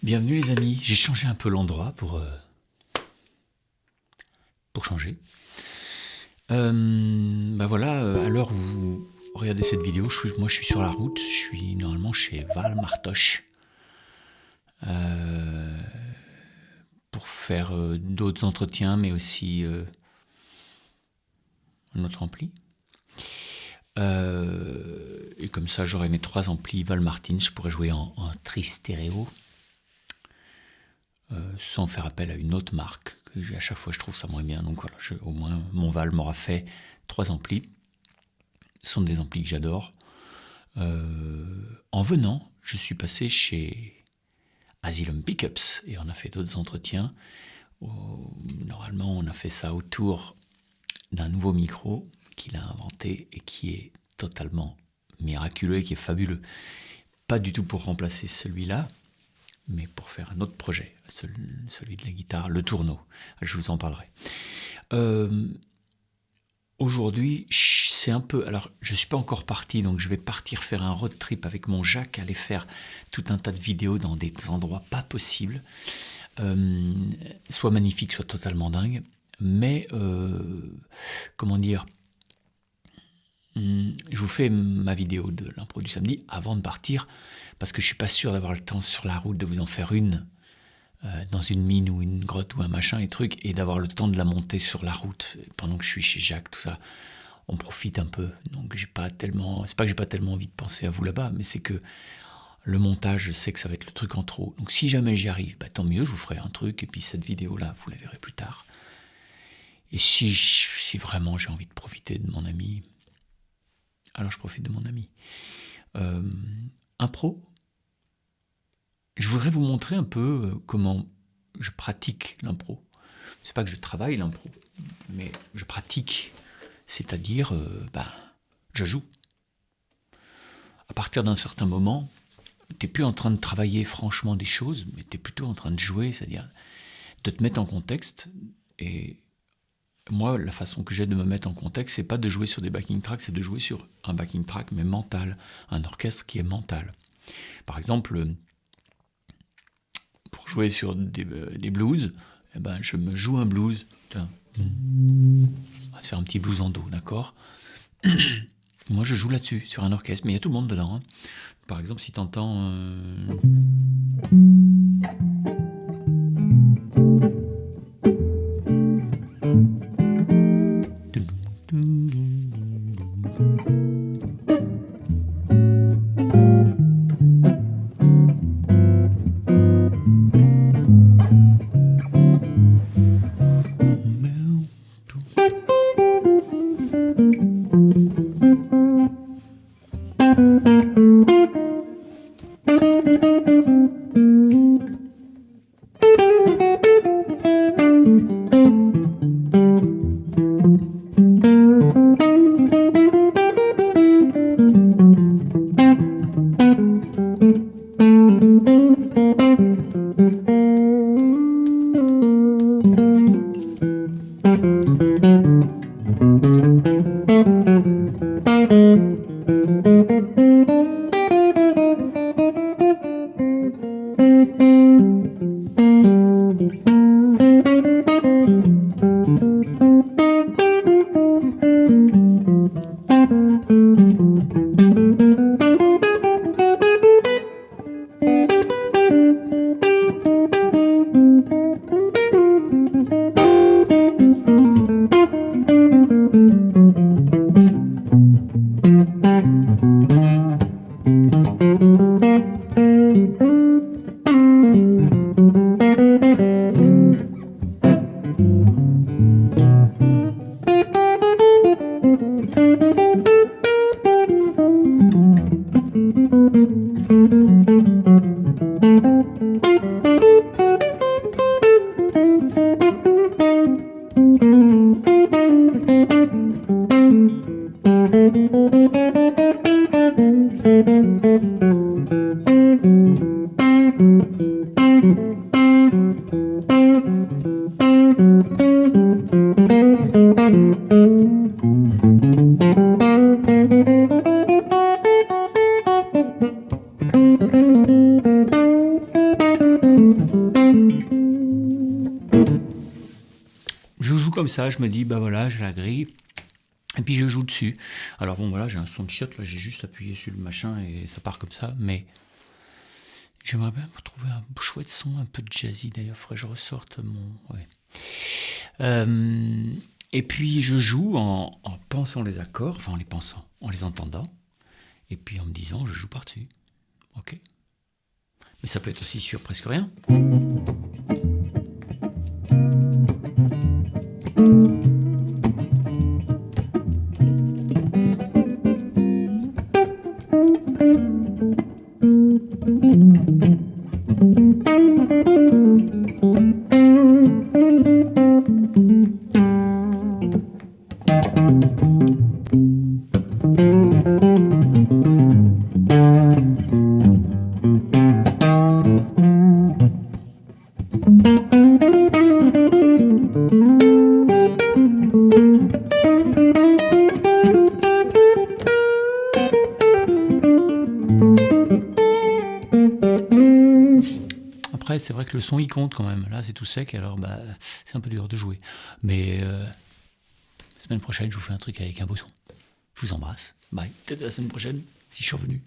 Bienvenue les amis, j'ai changé un peu l'endroit pour changer. À l'heure où vous regardez cette vidéo, moi je suis sur la route, je suis normalement chez Val Martoche pour faire d'autres entretiens, mais aussi un autre ampli. Et comme ça j'aurai mes 3 amplis Val Martin, je pourrais jouer en tri-stéréo. Sans faire appel à une autre marque que à chaque fois je trouve ça moins bien, donc voilà, au moins mon Val m'aura fait 3 amplis. Ce sont des amplis que j'adore. En venant, je suis passé chez Asylum Pickups et on a fait d'autres entretiens. Normalement on a fait ça autour d'un nouveau micro qu'il a inventé et qui est totalement miraculeux et qui est fabuleux. Pas du tout pour remplacer celui-là, mais pour faire un autre projet, celui de la guitare, le tourneau. Je vous en parlerai. Aujourd'hui, c'est un peu... Alors, je ne suis pas encore parti, donc je vais partir faire un road trip avec mon Jacques, aller faire tout un tas de vidéos dans des endroits pas possibles, soit magnifiques, soit totalement dingues. Mais, comment dire... Je vous fais ma vidéo de l'impro du samedi avant de partir, parce que je suis pas sûr d'avoir le temps sur la route de vous en faire une dans une mine ou une grotte ou un machin et truc, et d'avoir le temps de la monter sur la route pendant que je suis chez Jacques, tout ça. On profite un peu, donc c'est pas que j'ai pas tellement envie de penser à vous là-bas, mais c'est que le montage, je sais que ça va être le truc en trop. Donc si jamais j'y arrive, tant mieux, je vous ferai un truc, et puis cette vidéo-là, vous la verrez plus tard. Et si vraiment j'ai envie de profiter de mon ami, alors je profite de mon ami. Impro, je voudrais vous montrer un peu comment je pratique l'impro. C'est pas que je travaille l'impro, mais je pratique, c'est-à-dire, je joue. À partir d'un certain moment, t'es plus en train de travailler franchement des choses, mais t'es plutôt en train de jouer, c'est-à-dire de te mettre en contexte. Et moi, la façon que j'ai de me mettre en contexte, c'est pas de jouer sur des backing tracks, c'est de jouer sur un backing track, mais mental, un orchestre qui est mental. Par exemple, pour jouer sur des blues, je me joue un blues. Tiens. On va se faire un petit blues en do, d'accord? Moi, je joue là-dessus, sur un orchestre, mais il y a tout le monde dedans. Hein. Par exemple, si t'entends... ça, je me dis, bah voilà, j'ai la grille. Et puis je joue dessus. Alors bon, voilà, j'ai un son de chiotte, là, j'ai juste appuyé sur le machin et ça part comme ça. Mais j'aimerais bien trouver un chouette son, un peu jazzy d'ailleurs. Faudrait que je ressorte mon. Ouais. Et puis je joue en pensant les accords, enfin en les pensant, en les entendant. Et puis en me disant, je joue par-dessus. Ok. Mais ça peut être aussi sur presque rien. Après, c'est vrai que le son, il compte quand même. Là, c'est tout sec, alors bah, c'est un peu dur de jouer. Mais la semaine prochaine, je vous fais un truc avec un beau son. Je vous embrasse. Bye. Peut-être la semaine prochaine, si je suis revenu.